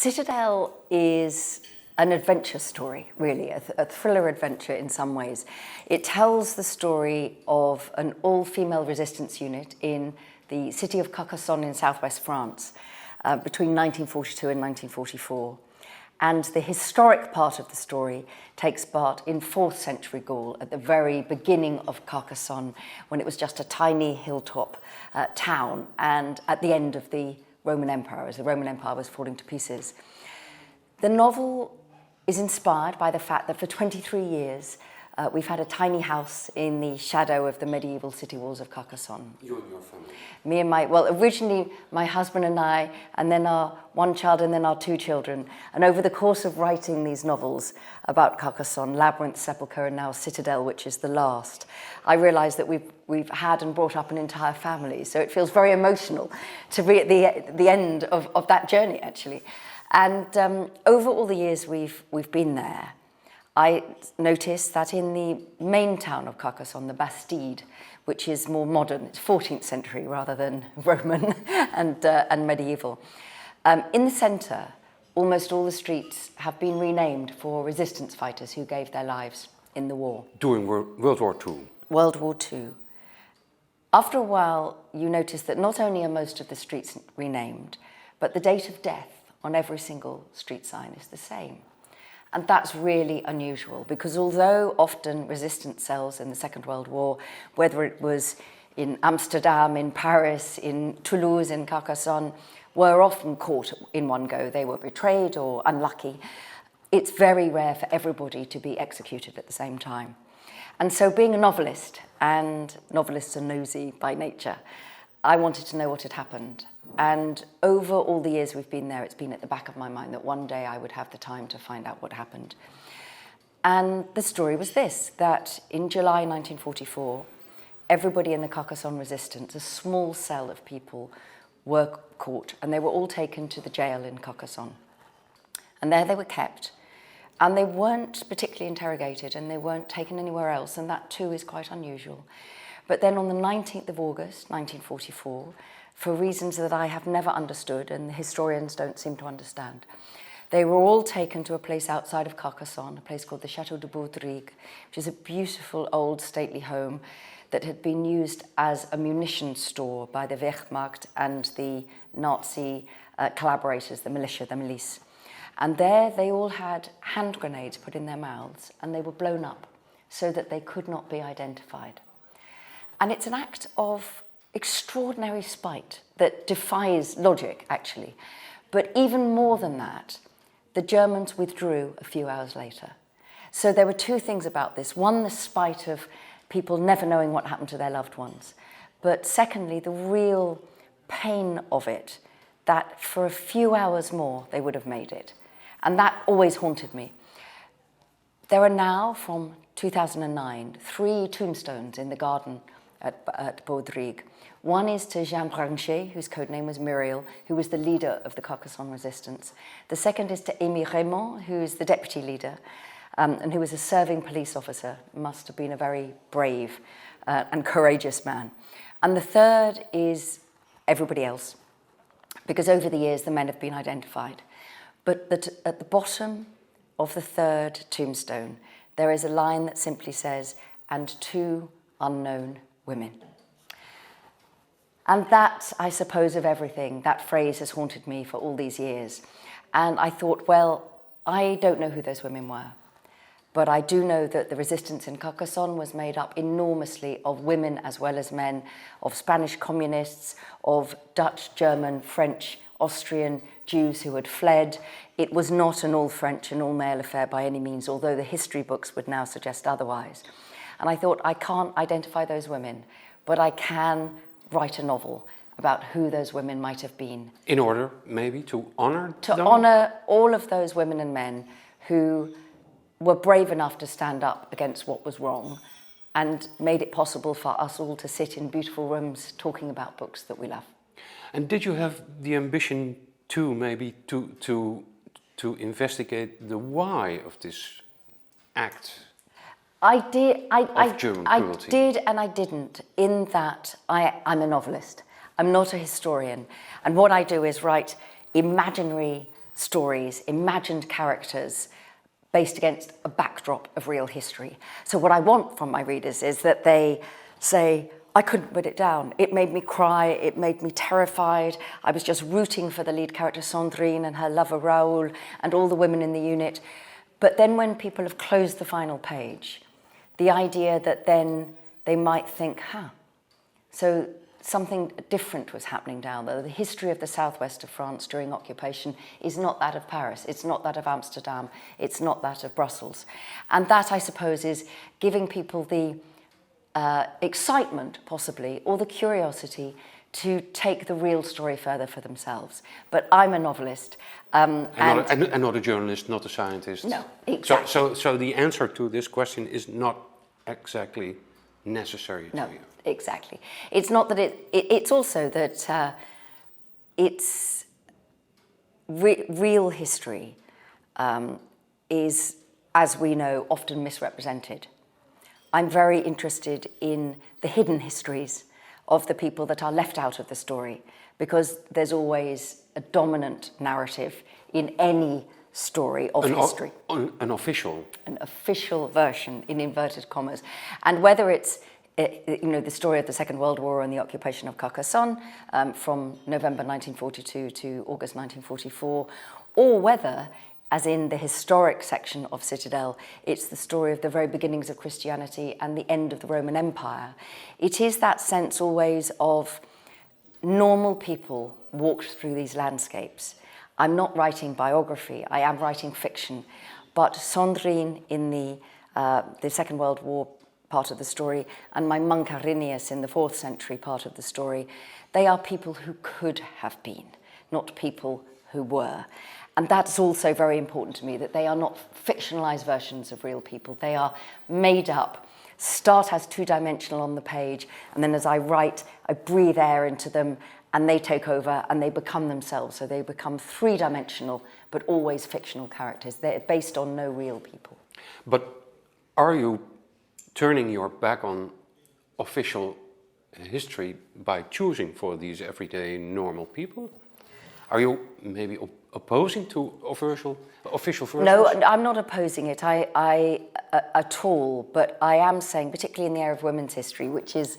Citadel is an adventure story, really, a thriller adventure in some ways. It tells the story of an all-female resistance unit in the city of Carcassonne in southwest France between 1942 and 1944. And the historic part of the story takes part in 4th century Gaul, at the very beginning of Carcassonne, when it was just a tiny hilltop town, and at the end of the Roman Empire, as the Roman Empire was falling to pieces. The novel is inspired by the fact that for 23 years we've had a tiny house in the shadow of the medieval city walls of Carcassonne. You and your family? Me and originally my husband and I, and then our one child, and then our 2 children. And over the course of writing these novels about Carcassonne, Labyrinth, Sepulchre, and now Citadel, which is the last, I realised that we've had and brought up an entire family. So it feels very emotional to be at the end of that journey, actually. And over all the years we've been there, I noticed that in the main town of Carcassonne, the Bastide, which is more modern, it's 14th century rather than Roman and medieval. In the centre, almost all the streets have been renamed for resistance fighters who gave their lives in the war. During World War II? World War II. After a while, you notice that not only are most of the streets renamed, but the date of death on every single street sign is the same. And that's really unusual, because although often resistance cells in the Second World War, whether it was in Amsterdam, in Paris, in Toulouse, in Carcassonne, were often caught in one go. They were betrayed or unlucky. It's very rare for everybody to be executed at the same time. And so being a novelist, and novelists are nosy by nature, I wanted to know what had happened. And over all the years we've been there, it's been at the back of my mind that one day I would have the time to find out what happened. And the story was this, that in July 1944, everybody in the Carcassonne resistance, a small cell of people, were caught, and they were all taken to the jail in Carcassonne. And there they were kept. And they weren't particularly interrogated, and they weren't taken anywhere else, and that too is quite unusual. But then on the 19th of August, 1944, for reasons that I have never understood and the historians don't seem to understand, they were all taken to a place outside of Carcassonne, a place called the Château de Baudrigue, which is a beautiful old stately home that had been used as a munitions store by the Wehrmacht and the Nazi collaborators, the militia, the milice. And there they all had hand grenades put in their mouths, and they were blown up so that they could not be identified. And it's an act of extraordinary spite that defies logic, actually. But even more than that, the Germans withdrew a few hours later. So there were 2 things about this. One, the spite of people never knowing what happened to their loved ones. But secondly, the real pain of it, that for a few hours more they would have made it. And that always haunted me. There are now, from 2009, 3 tombstones in the garden at Baudrigue. One is to Jean Branché, whose codename was Muriel, who was the leader of the Carcassonne resistance. The second is to Aimé Raymond, who is the deputy leader, and who was a serving police officer, must have been a very brave and courageous man. And the third is everybody else, because over the years the men have been identified. But at the bottom of the 3rd tombstone, there is a line that simply says, "and 2 unknown women." And that, I suppose, of everything, that phrase has haunted me for all these years. And I thought, well, I don't know who those women were, but I do know that the resistance in Carcassonne was made up enormously of women as well as men, of Spanish communists, of Dutch, German, French, Austrian Jews who had fled. It was not an all-French and all-male affair by any means, although the history books would now suggest otherwise. And I thought, I can't identify those women, but I can write a novel about who those women might have been. In order, maybe, to honour them? To honour all of those women and men who were brave enough to stand up against what was wrong and made it possible for us all to sit in beautiful rooms talking about books that we love. And did you have the ambition too, maybe, to investigate the why of this act? I did. I cruelty. did, and I didn't. In that, I'm a novelist. I'm not a historian, and what I do is write imaginary stories, imagined characters, based against a backdrop of real history. So what I want from my readers is that they say, I couldn't put it down. It made me cry, it made me terrified. I was just rooting for the lead character Sandrine and her lover Raoul and all the women in the unit. But then when people have closed the final page, the idea that then they might think, so something different was happening down there. The history of the southwest of France during occupation is not that of Paris, it's not that of Amsterdam, it's not that of Brussels. And that, I suppose, is giving people the excitement, possibly, or the curiosity to take the real story further for themselves. But I'm a novelist. And not a journalist, not a scientist. No, exactly. So the answer to this question is not exactly necessary to you. Exactly. It's not that it's also that it's real history is, as we know, often misrepresented. I'm very interested in the hidden histories of the people that are left out of the story, because there's always a dominant narrative in any story of history. An official version, in inverted commas. And whether it's the story of the Second World War and the occupation of Carcassonne from November 1942 to August 1944, or whether, as in the historic section of Citadel, it's the story of the very beginnings of Christianity and the end of the Roman Empire. It is that sense always of normal people walked through these landscapes. I'm not writing biography, I am writing fiction, but Sandrine in the Second World War part of the story, and my monk Arrhenius in the 4th century part of the story, they are people who could have been, not people who were. And that's also very important to me, that they are not fictionalized versions of real people. They are made up, start as two-dimensional on the page, and then as I write, I breathe air into them, and they take over, and they become themselves. So they become three-dimensional, but always fictional characters. They're based on no real people. But are you turning your back on official history by choosing for these everyday normal people? Are you maybe opposing to official versions? No, I'm not opposing it at all, but I am saying, particularly in the area of women's history, which is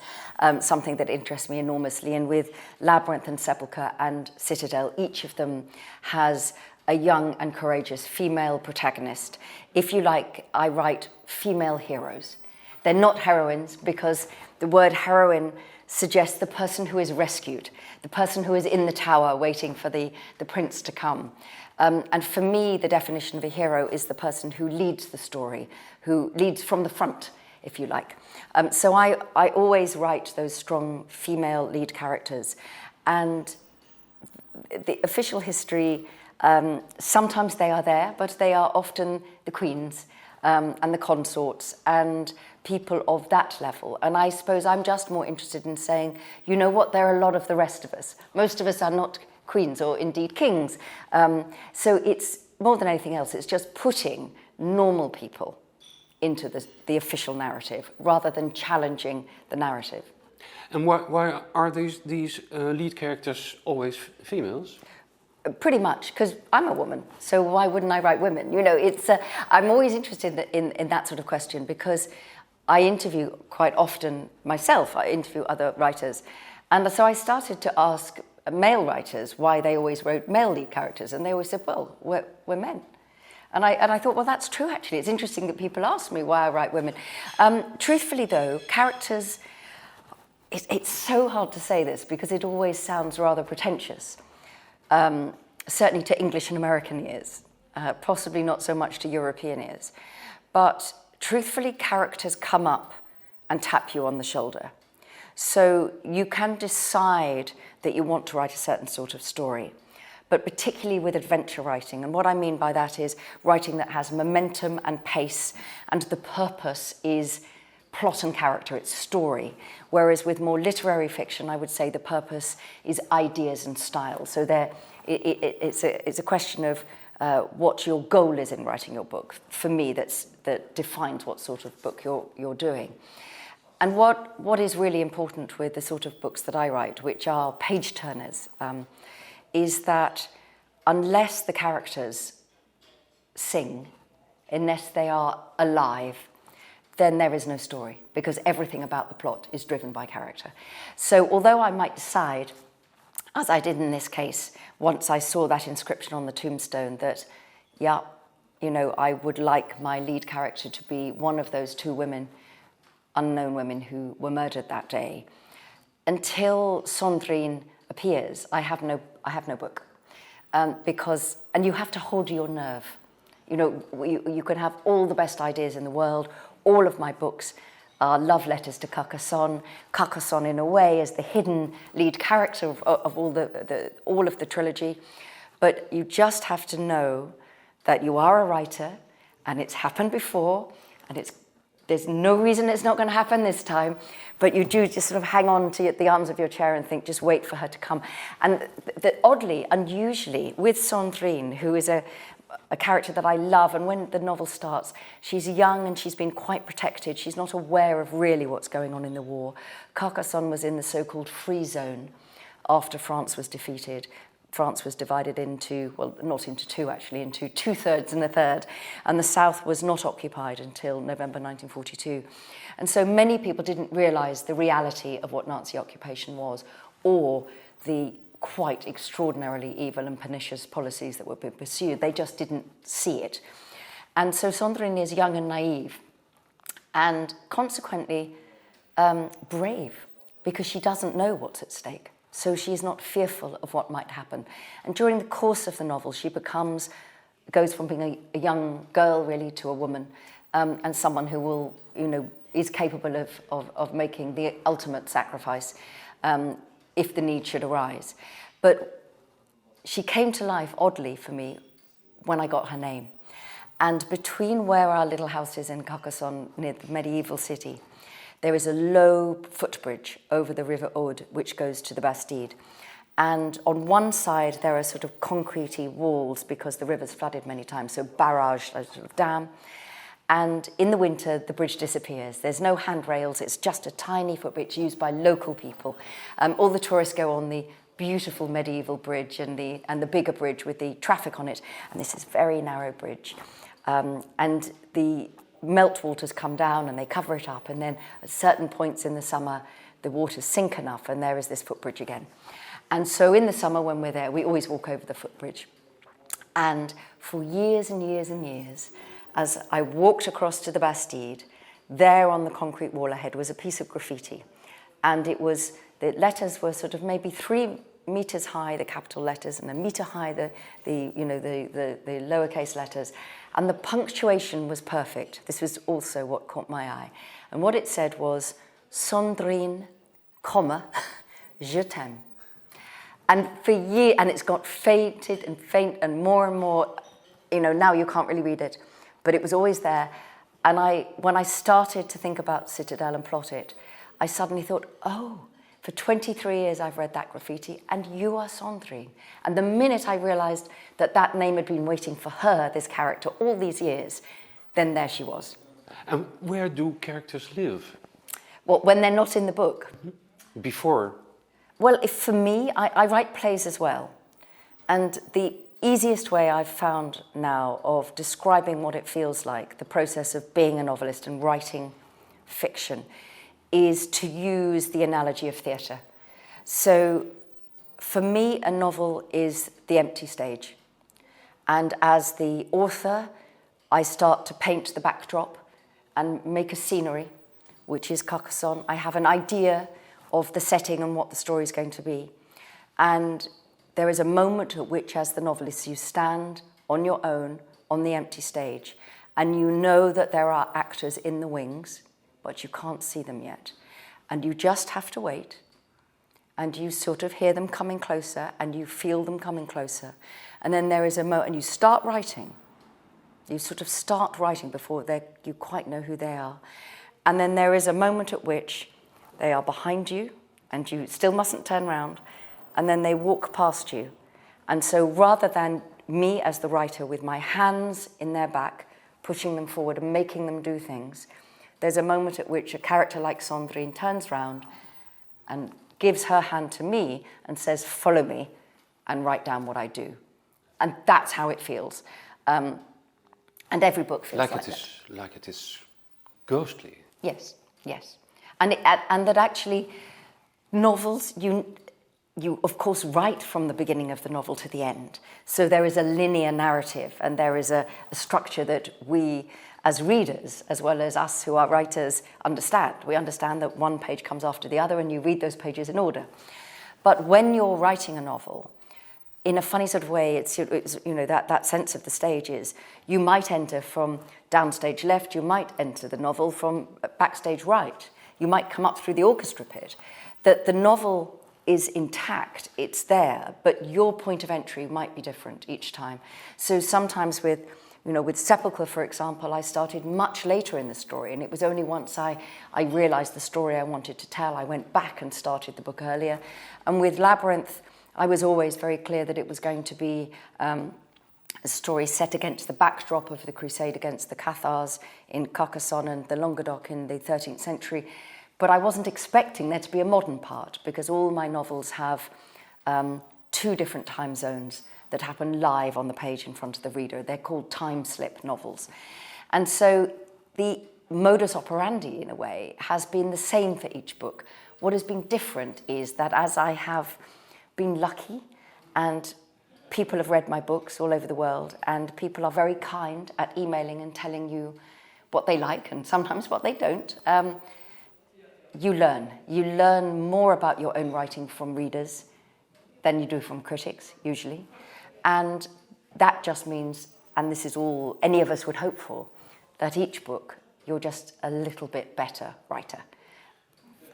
something that interests me enormously, and with Labyrinth and Sepulchre and Citadel, each of them has a young and courageous female protagonist. If you like, I write female heroes. They're not heroines, because the word heroine suggests the person who is rescued, the person who is in the tower waiting for the prince to come. And for me, the definition of a hero is the person who leads the story, who leads from the front, if you like. So I always write those strong female lead characters. And the official history, sometimes they are there, but they are often the queens and the consorts and people of that level. And I suppose I'm just more interested in saying, you know what, there are a lot of the rest of us. Most of us are not queens or indeed kings. So it's, more than anything else, it's just putting normal people into the official narrative rather than challenging the narrative. And why are these lead characters always females? Pretty much, because I'm a woman, so why wouldn't I write women? You know, it's I'm always interested in that sort of question, because I interview quite often myself, I interview other writers, and so I started to ask male writers why they always wrote male lead characters, and they always said, well, we're men. And I thought, well, that's true, actually. It's interesting that people ask me why I write women. Truthfully, though, characters, it's so hard to say this, because it always sounds rather pretentious. Certainly to English and American ears, possibly not so much to European ears. But truthfully, characters come up and tap you on the shoulder. So you can decide that you want to write a certain sort of story, but particularly with adventure writing. And what I mean by that is writing that has momentum and pace, and the purpose is plot and character, it's story. Whereas with more literary fiction, I would say the purpose is ideas and style. So it's a question of what your goal is in writing your book. For me, that defines what sort of book you're doing. And what is really important with the sort of books that I write, which are page turners, is that unless the characters sing, unless they are alive, then there is no story, because everything about the plot is driven by character. So although I might decide, as I did in this case, once I saw that inscription on the tombstone, that, yeah, you know, I would like my lead character to be one of those two women, unknown women who were murdered that day, until Sandrine appears, I have no book. Because, and you have to hold your nerve. You know, you can have all the best ideas in the world. All of my books are love letters to Carcasaonne. Carcasaonne, in a way, is the hidden lead character of all of the trilogy. But you just have to know that you are a writer, and it's happened before, and there's no reason it's not going to happen this time. But you do just sort of hang on to the arms of your chair and think, just wait for her to come. And oddly, unusually, with Sandrine, who is a character that I love, and when the novel starts, she's young and she's been quite protected. She's not aware of really what's going on in the war. Carcassonne was in the so-called free zone after France was defeated. France was divided into, well, not into two actually, into 2/3 and a third, and the south was not occupied until November 1942. And so many people didn't realise the reality of what Nazi occupation was, or the quite extraordinarily evil and pernicious policies that were being pursued. They just didn't see it. And so Sandrine is young and naive, and consequently brave, because she doesn't know what's at stake. So she is not fearful of what might happen. And during the course of the novel, she goes from being a young girl really to a woman, and someone who will, you know, is capable of making the ultimate sacrifice if the need should arise. But she came to life, oddly for me, when I got her name. And between where our little house is in Carcassonne, near the medieval city, there is a low footbridge over the river Aude, which goes to the Bastide. And on one side, there are sort of concretey walls because the river's flooded many times, so barrage, a sort of dam. And in the winter, the bridge disappears. There's no handrails. It's just a tiny footbridge used by local people. All the tourists go on the beautiful medieval bridge and the bigger bridge with the traffic on it. And this is a very narrow bridge. And the meltwaters come down and they cover it up. And then at certain points in the summer, the waters sink enough and there is this footbridge again. And so in the summer when we're there, we always walk over the footbridge. And for years and years and years, as I walked across to the Bastide, there on the concrete wall ahead was a piece of graffiti. And it was, the letters were sort of maybe 3 meters high, the capital letters, and 1 meter high, the lowercase letters. And the punctuation was perfect. This was also what caught my eye. And what it said was, Sandrine, comma, je t'aime. And for years, and it's got fainted and faint and more, you know, now you can't really read it. But it was always there. And when I started to think about Citadel and plot it, I suddenly thought, oh, for 23 years I've read that graffiti, and you are Sandrine. And the minute I realised that that name had been waiting for her, this character, all these years, then there she was. And where do characters live? Well, when they're not in the book. Before? Well, for me, I write plays as well. And the easiest way I've found now of describing what it feels like, the process of being a novelist and writing fiction, is to use the analogy of theatre. So for me, a novel is the empty stage. And as the author, I start to paint the backdrop and make a scenery, which is Carcassonne. I have an idea of the setting and what the story is going to be. And there is a moment at which, as the novelist, you stand on your own on the empty stage, and you know that there are actors in the wings, but you can't see them yet. And you just have to wait, and you sort of hear them coming closer, and you feel them coming closer. And then there is a moment, and you start writing. You sort of start writing before you quite know who they are. And then there is a moment at which they are behind you, and you still mustn't turn around, and then they walk past you. And so rather than me as the writer with my hands in their back, pushing them forward and making them do things, there's a moment at which a character like Sandrine turns round and gives her hand to me and says, follow me and write down what I do. And that's how it feels. And every book feels like that. Like it is ghostly. Yes, yes. And that actually novels, you of course write from the beginning of the novel to the end. So there is a linear narrative and there is a structure that we as readers, as well as us who are writers, understand. We understand that one page comes after the other and you read those pages in order. But when you're writing a novel, in a funny sort of way, it's that sense of the stage is you might enter from downstage left, you might enter the novel from backstage right, you might come up through the orchestra pit. That the novel is intact, it's there, but your point of entry might be different each time. So sometimes with Sepulchre, for example, I started much later in the story, and it was only once I realised the story I wanted to tell, I went back and started the book earlier. And with Labyrinth, I was always very clear that it was going to be a story set against the backdrop of the crusade against the Cathars in Carcassonne and the Languedoc in the 13th century. But I wasn't expecting there to be a modern part, because all my novels have 2 different time zones that happen live on the page in front of the reader. They're called time slip novels. And so the modus operandi, in a way, has been the same for each book. What has been different is that as I have been lucky and people have read my books all over the world and people are very kind at emailing and telling you what they like and sometimes what they don't, you learn. You learn more about your own writing from readers than you do from critics, usually. And that just means, and this is all any of us would hope for, that each book, you're just a little bit better writer.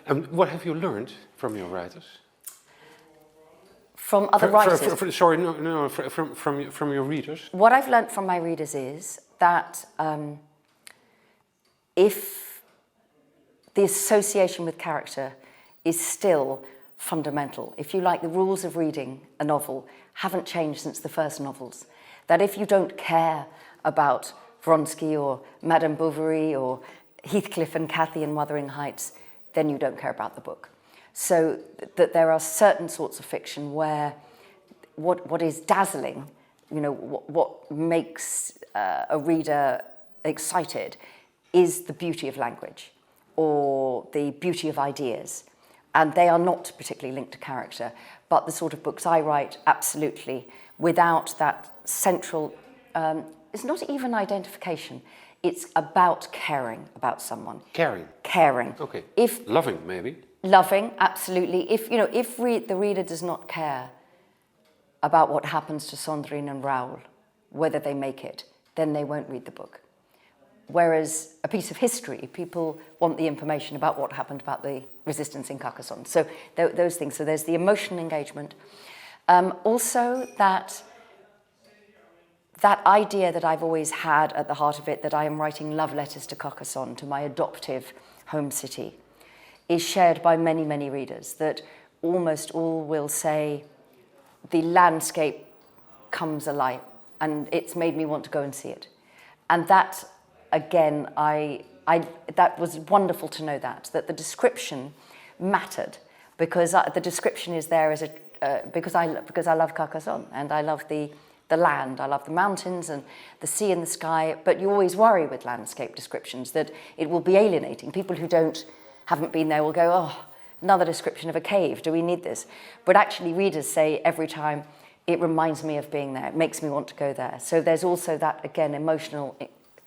And what have you learned from your writers? From other writers? From your readers. What I've learned from my readers is that if the association with character is still fundamental, if you like, the rules of reading a novel haven't changed since the first novels, that if you don't care about Vronsky or Madame Bovary or Heathcliff and Cathy in Wuthering Heights, then you don't care about the book. So that there are certain sorts of fiction where what is dazzling, what makes a reader excited is the beauty of language or the beauty of ideas. And they are not particularly linked to character, but the sort of books I write, absolutely, without that central, it's not even identification, it's about caring about someone. Caring. Okay. If loving, maybe. Loving, absolutely. If the reader does not care about what happens to Sandrine and Raoul, whether they make it, then they won't read the book. Whereas a piece of history, people want the information about what happened about the resistance in Carcassonne. So those things. So there's the emotional engagement. Also that idea that I've always had at the heart of it, that I am writing love letters to Carcassonne, to my adoptive home city, is shared by many, many readers, that almost all will say, the landscape comes alive, and it's made me want to go and see it. And that, again, that was wonderful to know that the description mattered, because the description is there as because I love Carcassonne, and I love the land, I love the mountains and the sea and the sky, but you always worry with landscape descriptions that it will be alienating. People who haven't been there will go, oh, another description of a cave, do we need this? But actually readers say every time, it reminds me of being there, it makes me want to go there. So there's also that, again, emotional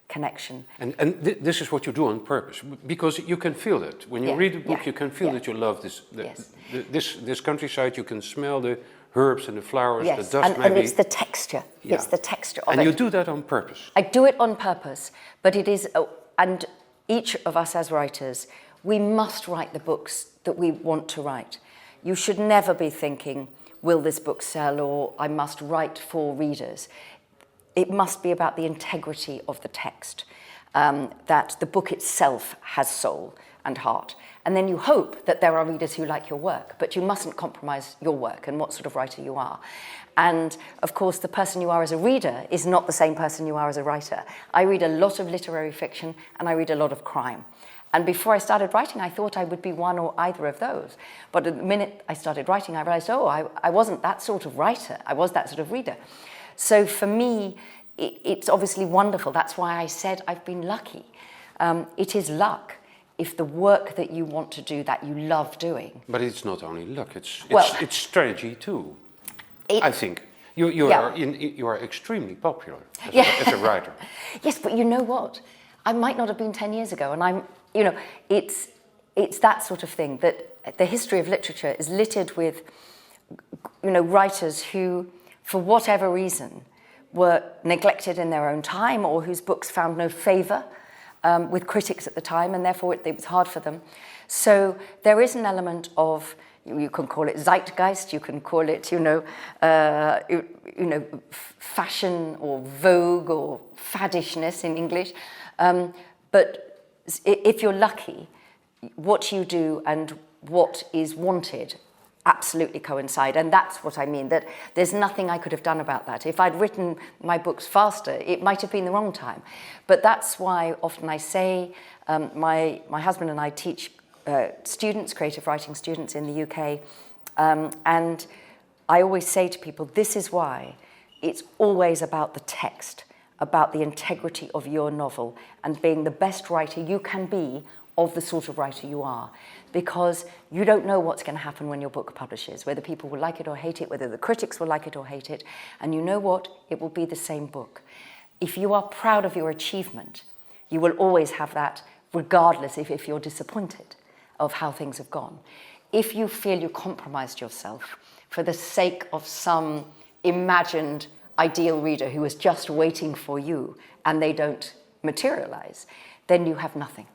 connection. And this is what you do on purpose, because you can feel it. When you read a book, you can feel that you love this countryside, you can smell the herbs and the flowers, the dust maybe. And it's the texture, it's the texture of it. And you do that on purpose? I do it on purpose, but it is, and each of us as writers, we must write the books that we want to write. You should never be thinking, will this book sell, or I must write for readers. It must be about the integrity of the text, that the book itself has soul and heart. And then you hope that there are readers who like your work, but you mustn't compromise your work and what sort of writer you are. And of course, the person you are as a reader is not the same person you are as a writer. I read a lot of literary fiction and I read a lot of crime. And before I started writing, I thought I would be one or either of those. But the minute I started writing, I realized, I wasn't that sort of writer. I was that sort of reader. So for me, it's obviously wonderful. That's why I said I've been lucky. It is luck if the work that you want to do, that you love doing. But it's not only luck, it's strategy too, It, I think. You are extremely popular as a writer. Yes, but you know what? I might not have been 10 years ago, and it's that sort of thing, that the history of literature is littered with, writers who, for whatever reason, were neglected in their own time, or whose books found no favour with critics at the time, and therefore it was hard for them. So there is an element of, you can call it zeitgeist, you can call it, fashion or vogue or faddishness in English. But if you're lucky, what you do and what is wanted absolutely coincide. And that's what I mean, that there's nothing I could have done about that. If I'd written my books faster, it might have been the wrong time. But that's why often I say, my husband and I teach students, creative writing students in the UK, and I always say to people, this is why it's always about the text, about the integrity of your novel and being the best writer you can be of the sort of writer you are. Because you don't know what's going to happen when your book publishes, whether people will like it or hate it, whether the critics will like it or hate it. And you know what? It will be the same book. If you are proud of your achievement, you will always have that, regardless if you're disappointed of how things have gone. If you feel you compromised yourself for the sake of some imagined ideal reader who is just waiting for you and they don't materialize, then you have nothing.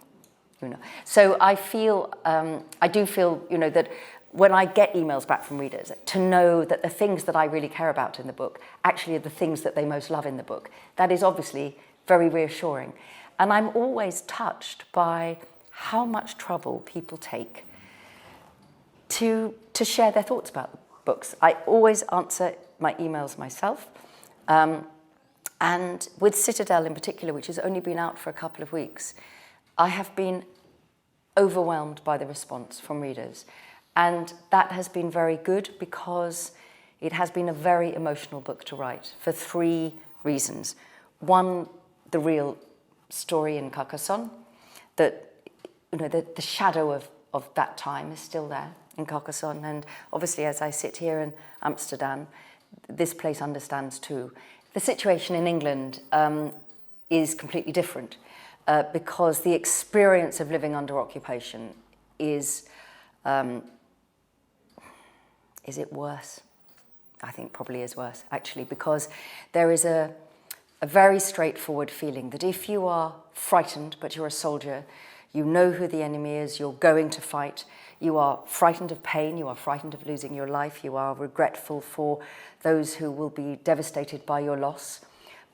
So I do feel, that when I get emails back from readers, to know that the things that I really care about in the book actually are the things that they most love in the book, that is obviously very reassuring. And I'm always touched by how much trouble people take to share their thoughts about the books. I always answer my emails myself. And with Citadel in particular, which has only been out for a couple of weeks, I have been overwhelmed by the response from readers. And that has been very good because it has been a very emotional book to write for 3 reasons. One, the real story in Carcassonne, that the shadow of that time is still there in Carcassonne. And obviously, as I sit here in Amsterdam, this place understands too. The situation in England is completely different. Because the experience of living under occupation is it worse? I think probably is worse, actually, because there is a very straightforward feeling that if you are frightened, but you're a soldier, you know who the enemy is, you're going to fight, you are frightened of pain, you are frightened of losing your life, you are regretful for those who will be devastated by your loss.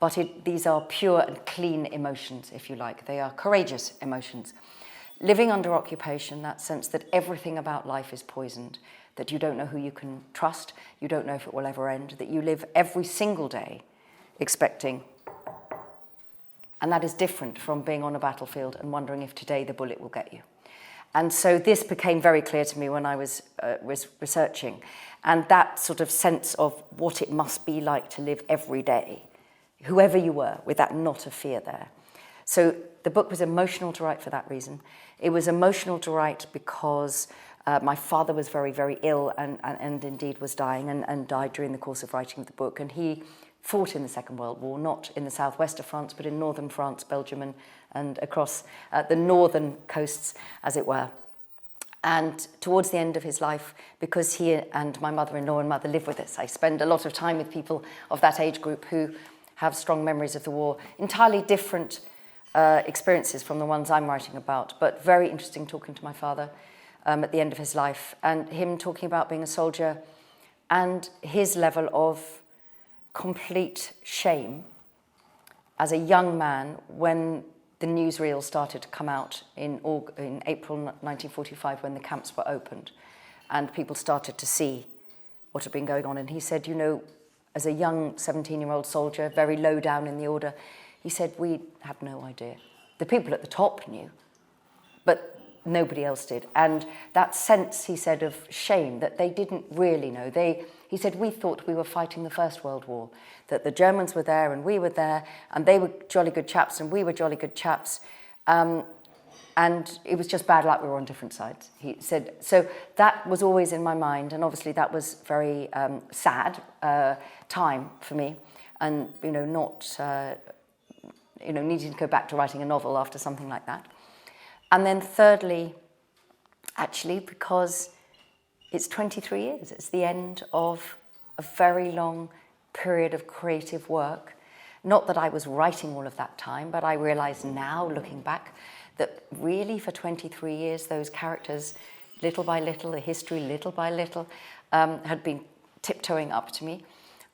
But these are pure and clean emotions, if you like. They are courageous emotions. Living under occupation, that sense that everything about life is poisoned, that you don't know who you can trust, you don't know if it will ever end, that you live every single day expecting. And that is different from being on a battlefield and wondering if today the bullet will get you. And so this became very clear to me when I was researching. And that sort of sense of what it must be like to live every day, whoever you were, with that knot of fear there. So the book was emotional to write for that reason. It was emotional to write because my father was very, very ill and indeed was dying and died during the course of writing the book. And he fought in the Second World War, not in the southwest of France, but in northern France, Belgium, and across the northern coasts, as it were. And towards the end of his life, because he and my mother-in-law and mother live with us, I spend a lot of time with people of that age group who have strong memories of the war, entirely different experiences from the ones I'm writing about, but very interesting talking to my father at the end of his life, and him talking about being a soldier and his level of complete shame as a young man when the newsreel started to come out in April 1945 when the camps were opened and people started to see what had been going on. And he said, as a young 17-year-old soldier, very low down in the order, he said, we had no idea. The people at the top knew, but nobody else did. And that sense, he said, of shame, that they didn't really know. He said, we thought we were fighting the First World War, that the Germans were there and we were there, and they were jolly good chaps and we were jolly good chaps. And it was just bad luck, we were on different sides, he said. So that was always in my mind, and obviously that was very sad time for me, and not needing to go back to writing a novel after something like that. And then thirdly, actually, because it's 23 years, it's the end of a very long period of creative work. Not that I was writing all of that time, but I realise now, looking back, that really for 23 years, those characters, little by little, the history, little by little, had been tiptoeing up to me.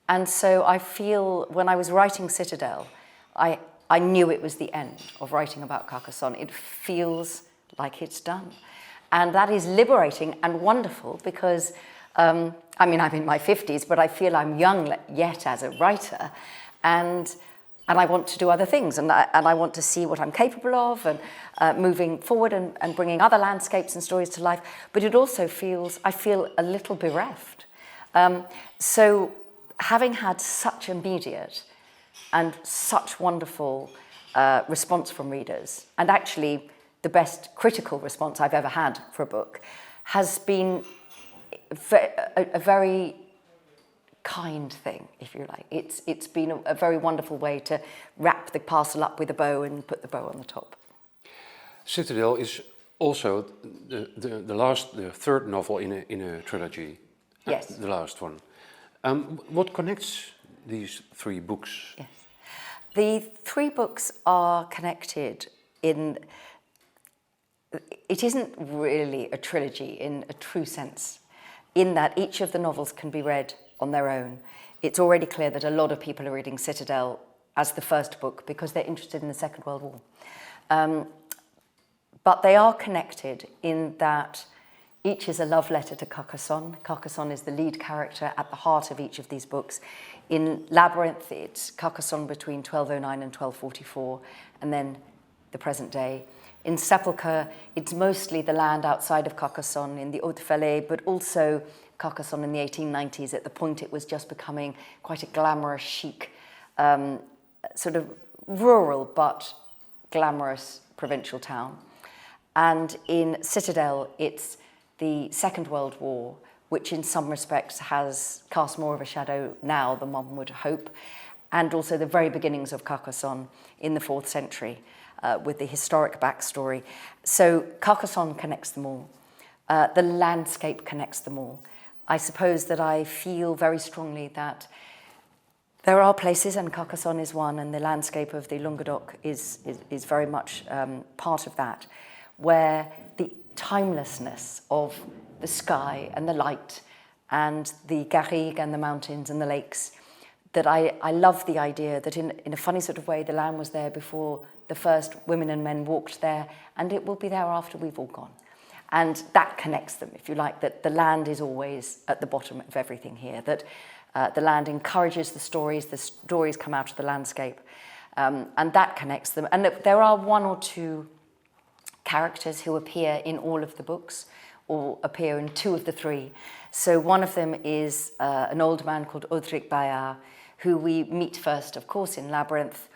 And so I feel, when I was writing Citadel, I knew it was the end of writing about Carcassonne. It feels like it's done. And that is liberating and wonderful because, I'm in my 50s, but I feel I'm young yet as a writer. And I want to do other things, and I want to see what I'm capable of, and moving forward and bringing other landscapes and stories to life. But it also I feel a little bereft. So having had such immediate and such wonderful response from readers, and actually the best critical response I've ever had for a book, has been a very kind thing, if you like. It's been a very wonderful way to wrap the parcel up with a bow and put the bow on the top. Citadel is also the third novel in a trilogy. Yes. The last one. What connects these three books? Yes. The three books are connected in... It isn't really a trilogy in a true sense, in that each of the novels can be read on their own. It's already clear that a lot of people are reading Citadel as the first book because they're interested in the Second World War. But they are connected in that each is a love letter to Carcassonne. Carcassonne is the lead character at the heart of each of these books. In Labyrinth, it's Carcassonne between 1209 and 1244, and then the present day. In Sepulchre, it's mostly the land outside of Carcassonne in the Haute-Vallée, but also Carcassonne in the 1890s, at the point it was just becoming quite a glamorous, chic, sort of rural but glamorous provincial town. And in Citadel, it's the Second World War, which in some respects has cast more of a shadow now than one would hope, and also the very beginnings of Carcassonne in the 4th century, with the historic backstory. So Carcassonne connects them all. The landscape connects them all. I suppose that I feel very strongly that there are places, and Carcassonne is one, and the landscape of the Languedoc is very much part of that, where the timelessness of the sky and the light and the garrigue and the mountains and the lakes, that I love the idea that in a funny sort of way, the land was there before the first women and men walked there, and it will be there after we've all gone. And that connects them, if you like, that the land is always at the bottom of everything here, that the land encourages the stories come out of the landscape, and that connects them. And there are one or two characters who appear in all of the books, or appear in 2 of the 3. So one of them is an old man called Audric Bayard, who we meet first, of course, in Labyrinth.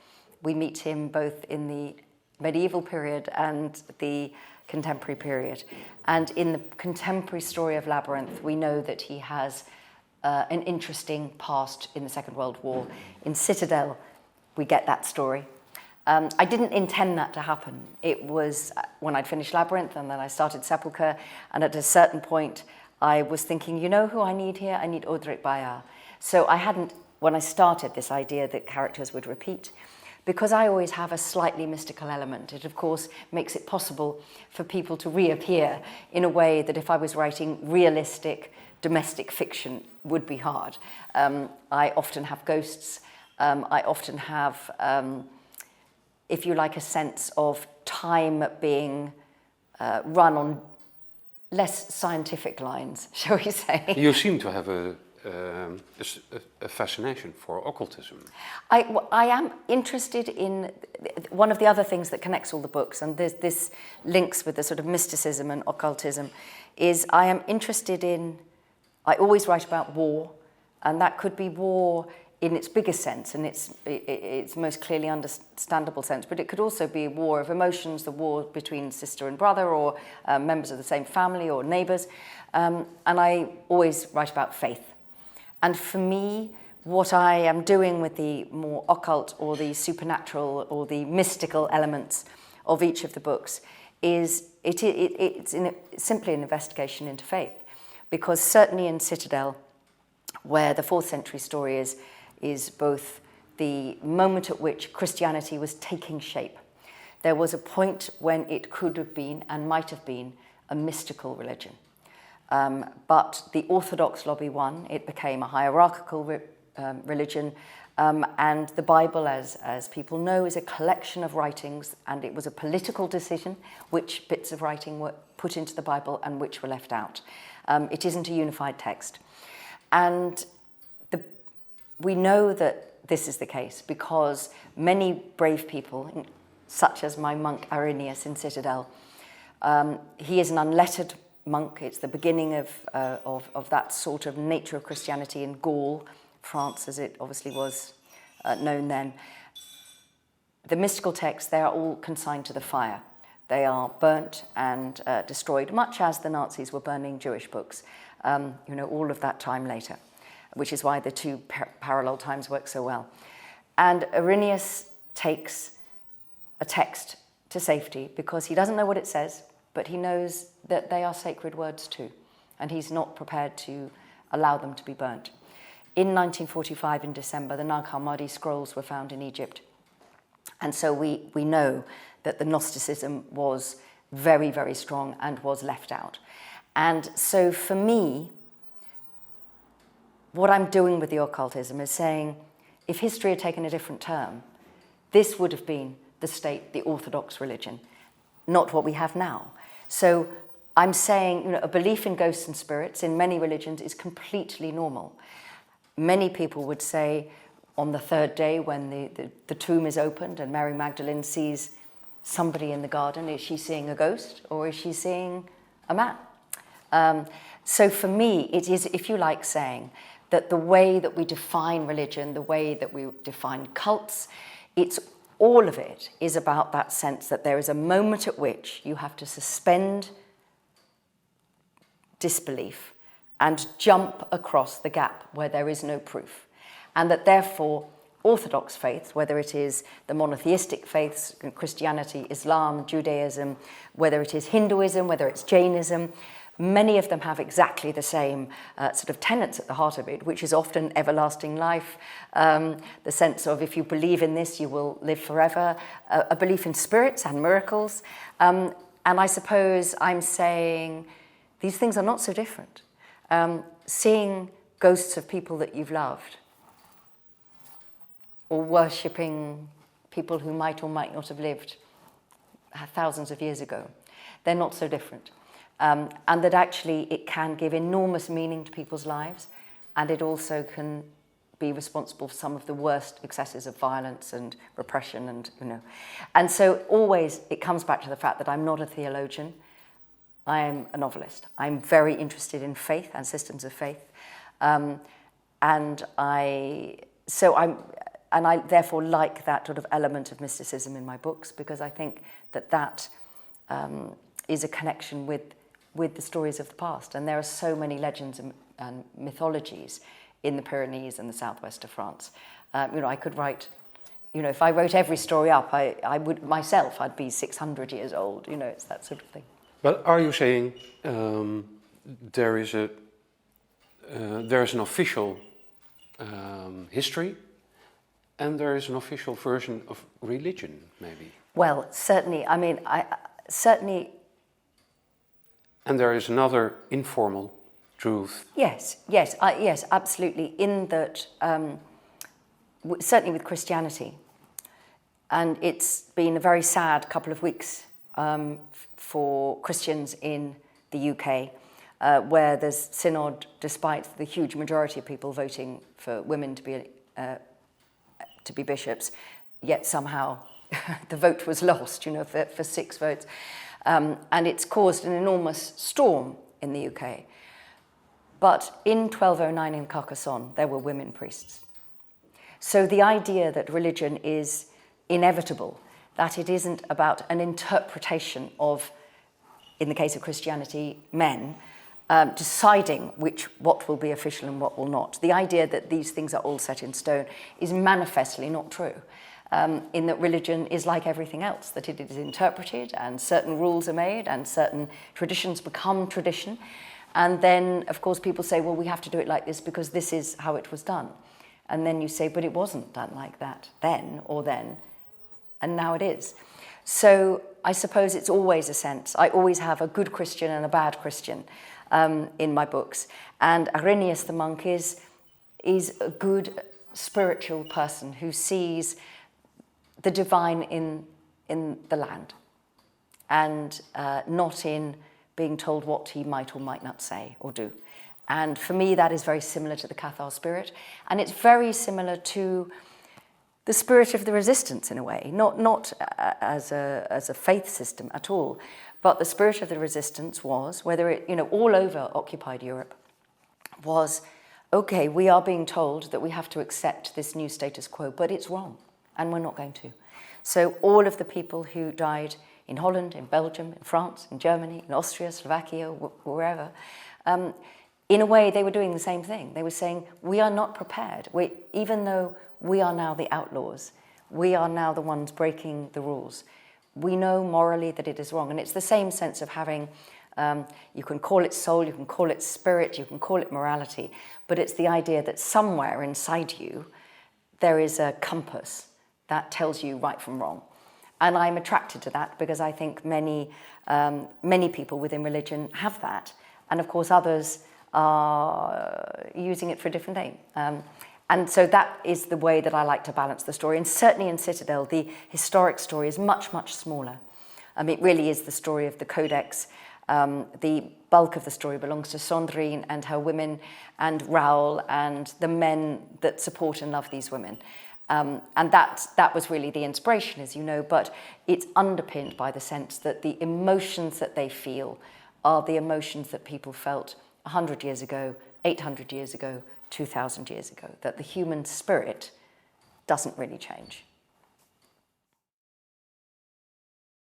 We meet him both in the medieval period and the contemporary period. And in the contemporary story of Labyrinth, we know that he has an interesting past in the Second World War. In Citadel, we get that story. I didn't intend that to happen. It was when I'd finished Labyrinth and then I started Sepulchre, and at a certain point I was thinking, you know who I need here? I need Audric Bayard. So I hadn't, when I started, this idea that characters would repeat. Because I always have a slightly mystical element, it of course makes it possible for people to reappear in a way that if I was writing realistic domestic fiction would be hard. I often have ghosts, I often have, if you like, a sense of time being run on less scientific lines, shall we say. You seem to have a fascination for occultism. I am interested in one of the other things that connects all the books, and this links with the sort of mysticism and occultism, is I am interested in, I always write about war, and that could be war in its biggest sense, and its most clearly understandable sense, but it could also be a war of emotions, the war between sister and brother, or members of the same family, or neighbours, and I always write about faith. And for me, what I am doing with the more occult or the supernatural or the mystical elements of each of the books is it's simply an investigation into faith. Because certainly in Citadel, where the 4th century story is both the moment at which Christianity was taking shape. There was a point when it could have been and might have been a mystical religion. But the Orthodox lobby won. It became a hierarchical religion. And the Bible, as people know, is a collection of writings, and it was a political decision which bits of writing were put into the Bible and which were left out. It isn't a unified text. And we know that this is the case because many brave people, such as my monk Irenaeus in Citadel, he is an unlettered monk. It's the beginning of that sort of nature of Christianity in Gaul, France, as it obviously was known then. The mystical texts, they are all consigned to the fire. They are burnt and destroyed, much as the Nazis were burning Jewish books, all of that time later, which is why the two parallel times work so well. And Irenaeus takes a text to safety because he doesn't know what it says, but he knows that they are sacred words too, and he's not prepared to allow them to be burnt. In 1945, in December, the Nag Hammadi scrolls were found in Egypt. And so we know that the Gnosticism was very, very strong and was left out. And so for me, what I'm doing with the occultism is saying, if history had taken a different turn, this would have been the state, the Orthodox religion, not what we have now. So I'm saying, a belief in ghosts and spirits in many religions is completely normal. Many people would say on the 3rd day when the tomb is opened and Mary Magdalene sees somebody in the garden, is she seeing a ghost or is she seeing a man? So for me, it is, if you like, saying that the way that we define religion, the way that we define cults, all of it is about that sense that there is a moment at which you have to suspend disbelief and jump across the gap where there is no proof. And that therefore, Orthodox faiths, whether it is the monotheistic faiths, Christianity, Islam, Judaism, whether it is Hinduism, whether it's Jainism, many of them have exactly the same sort of tenets at the heart of it, which is often everlasting life, the sense of if you believe in this, you will live forever, a belief in spirits and miracles. And I suppose I'm saying these things are not so different. Seeing ghosts of people that you've loved, or worshipping people who might or might not have lived thousands of years ago, they're not so different. And that actually it can give enormous meaning to people's lives, and it also can be responsible for some of the worst excesses of violence and repression, and so always it comes back to the fact that I'm not a theologian. I am a novelist. I'm very interested in faith and systems of faith, and I therefore like that sort of element of mysticism in my books, because I think that is a connection with the stories of the past. And there are so many legends and mythologies in the Pyrenees and the southwest of France. I could write, if I wrote every story up, I would myself, I'd be 600 years old. It's that sort of thing. But are you saying there is an official history and there is an official version of religion, maybe? Well, certainly. I mean, certainly. And there is another informal truth. Yes, absolutely. In that, certainly with Christianity, and it's been a very sad couple of weeks for Christians in the UK. where there's synod, despite the huge majority of people voting for women to be bishops, yet somehow the vote was lost, for 6 votes. And it's caused an enormous storm in the UK. But in 1209 in Carcasaonne, there were women priests. So the idea that religion is inevitable, that it isn't about an interpretation of, in the case of Christianity, men, deciding what will be official and what will not. The idea that these things are all set in stone is manifestly not true, in that religion is like everything else, that it is interpreted and certain rules are made and certain traditions become tradition. And then, of course, people say, well, we have to do it like this because this is how it was done. And then you say, but it wasn't done like that then or then, and now it is. So I suppose it's always a sense. I always have a good Christian and a bad Christian in my books. And Arrhenius the monk is a good spiritual person who sees the divine in the land and not in being told what he might or might not say or do. And for me, that is very similar to the Cathar spirit. And it's very similar to the spirit of the resistance in a way, not as a faith system at all, but the spirit of the resistance was, whether it, all over occupied Europe, was, okay, we are being told that we have to accept this new status quo, but it's wrong, and we're not going to. So all of the people who died in Holland, in Belgium, in France, in Germany, in Austria, Slovakia, wherever, in a way they were doing the same thing. They were saying, we are not prepared. Even though we are now the outlaws, we are now the ones breaking the rules. We know morally that it is wrong. And it's the same sense of having, you can call it soul, you can call it spirit, you can call it morality, but it's the idea that somewhere inside you there is a compass that tells you right from wrong. And I'm attracted to that because I think many people within religion have that. And of course others are using it for a different aim. And so that is the way that I like to balance the story. And certainly in Citadel, the historic story is much, much smaller. It really is the story of the Codex. The bulk of the story belongs to Sandrine and her women and Raoul and the men that support and love these women. And that was really the inspiration, as you know, but it's underpinned by the sense that the emotions that they feel are the emotions that people felt 100 years ago, 800 years ago, 2,000 years ago, that the human spirit doesn't really change.